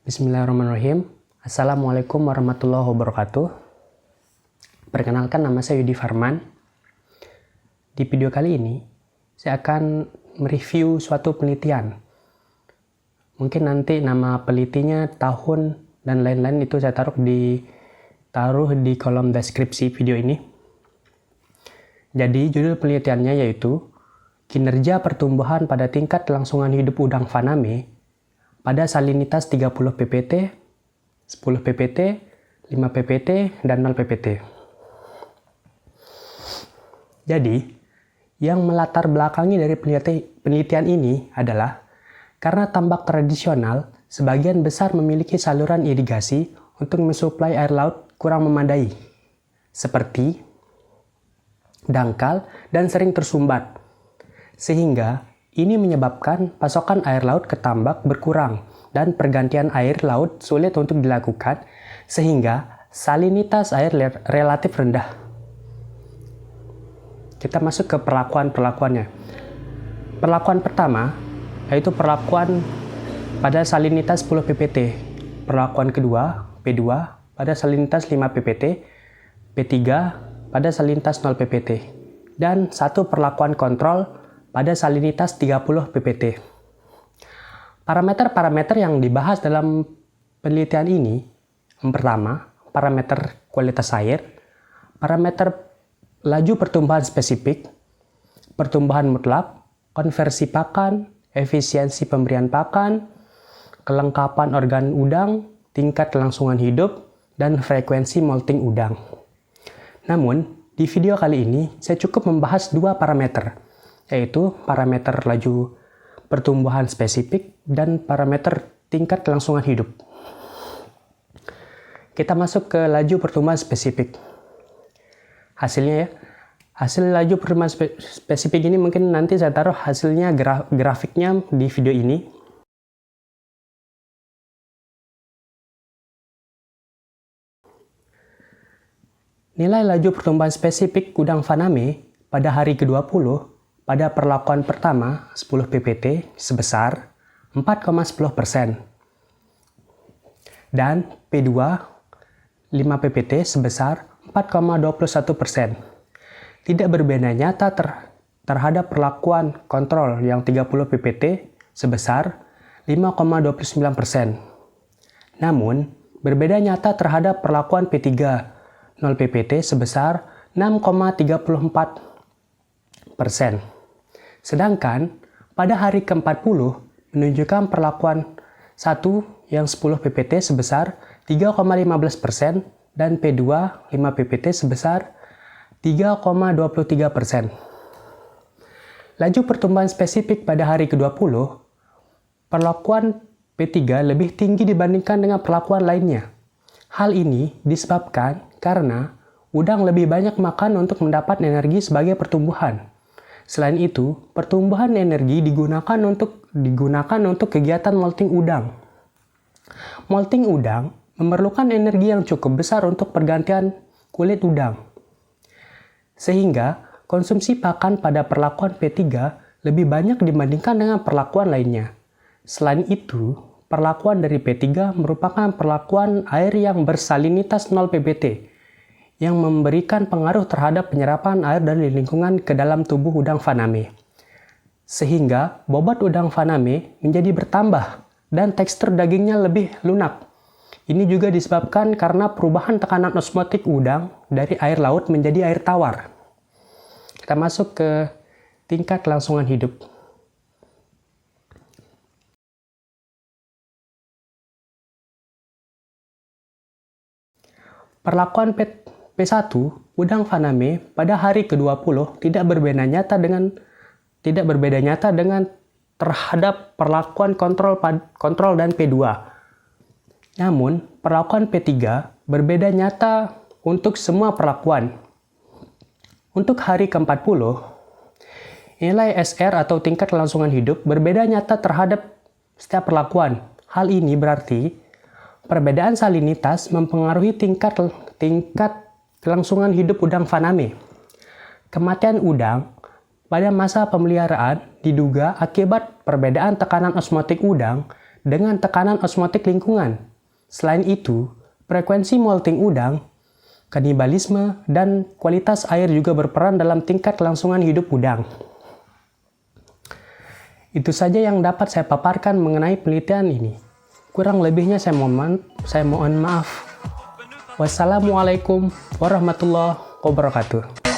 Bismillahirrahmanirrahim. Assalamualaikum warahmatullahi wabarakatuh. Perkenalkan, nama saya Yudi Farman. Di video kali ini, saya akan mereview suatu penelitian. Mungkin nanti nama penelitinya, tahun, dan lain-lain itu saya taruh di kolom deskripsi video ini. Jadi, judul penelitiannya yaitu Kinerja Pertumbuhan pada Tingkat Kelangsungan Hidup Udang Faname pada salinitas 30 ppt, 10 ppt, 5 ppt, dan 0 ppt. Jadi, yang melatar belakangi dari penelitian ini adalah karena tambak tradisional sebagian besar memiliki saluran irigasi untuk mensuplai air laut kurang memadai, seperti dangkal dan sering tersumbat, sehingga ini menyebabkan pasokan air laut ke tambak berkurang dan pergantian air laut sulit untuk dilakukan sehingga salinitas air relatif rendah. Kita masuk ke perlakuannya. Perlakuan pertama yaitu perlakuan pada salinitas 10 ppt. Perlakuan kedua, P2, pada salinitas 5 ppt, P3 pada salinitas 0 ppt. Dan satu perlakuan kontrol pada salinitas 30 ppt. Parameter-parameter yang dibahas dalam penelitian ini, yang pertama, parameter kualitas air, parameter laju pertumbuhan spesifik, pertumbuhan mutlak, konversi pakan, efisiensi pemberian pakan, kelengkapan organ udang, tingkat kelangsungan hidup, dan frekuensi molting udang. Namun, di video kali ini, saya cukup membahas dua parameter, yaitu parameter laju pertumbuhan spesifik dan parameter tingkat kelangsungan hidup. Kita masuk ke laju pertumbuhan spesifik. Hasilnya ya, hasil laju pertumbuhan spesifik ini mungkin nanti saya taruh hasilnya grafiknya di video ini. Nilai laju pertumbuhan spesifik udang faname pada hari ke-20 pada perlakuan pertama 10 ppt sebesar 4,10% dan P2 5 ppt sebesar 4,21%. Tidak berbeda nyata terhadap perlakuan kontrol yang 30 ppt sebesar 5,29%. Namun, berbeda nyata terhadap perlakuan P3 0 ppt sebesar 6,34%. Sedangkan pada hari ke-40 menunjukkan perlakuan 1 yang 10 ppt sebesar 3,15% dan P2 5 ppt sebesar 3,23%. Laju pertumbuhan spesifik pada hari ke-20, perlakuan P3 lebih tinggi dibandingkan dengan perlakuan lainnya. Hal ini disebabkan karena udang lebih banyak makan untuk mendapat energi sebagai pertumbuhan. Selain itu, pertumbuhan energi digunakan untuk kegiatan molting udang. Molting udang memerlukan energi yang cukup besar untuk pergantian kulit udang. Sehingga, konsumsi pakan pada perlakuan P3 lebih banyak dibandingkan dengan perlakuan lainnya. Selain itu, perlakuan dari P3 merupakan perlakuan air yang bersalinitas 0 ppt, yang memberikan pengaruh terhadap penyerapan air dari lingkungan ke dalam tubuh udang faname. Sehingga bobot udang faname menjadi bertambah dan tekstur dagingnya lebih lunak. Ini juga disebabkan karena perubahan tekanan osmotik udang dari air laut menjadi air tawar. Kita masuk ke tingkat kelangsungan hidup. Perlakuan P1 udang faname pada hari ke-20 tidak berbeda nyata dengan terhadap perlakuan kontrol dan P2. Namun, perlakuan P3 berbeda nyata untuk semua perlakuan. Untuk hari ke-40, nilai SR atau tingkat kelangsungan hidup berbeda nyata terhadap setiap perlakuan. Hal ini berarti perbedaan salinitas mempengaruhi tingkat kelangsungan hidup udang faname. Kematian udang pada masa pemeliharaan diduga akibat perbedaan tekanan osmotik udang dengan tekanan osmotik lingkungan. Selain itu, frekuensi molting udang, kanibalisme, dan kualitas air juga berperan dalam tingkat kelangsungan hidup udang. Itu saja yang dapat saya paparkan mengenai penelitian ini. Kurang lebihnya saya mohon maaf. Wassalamualaikum warahmatullahi wabarakatuh.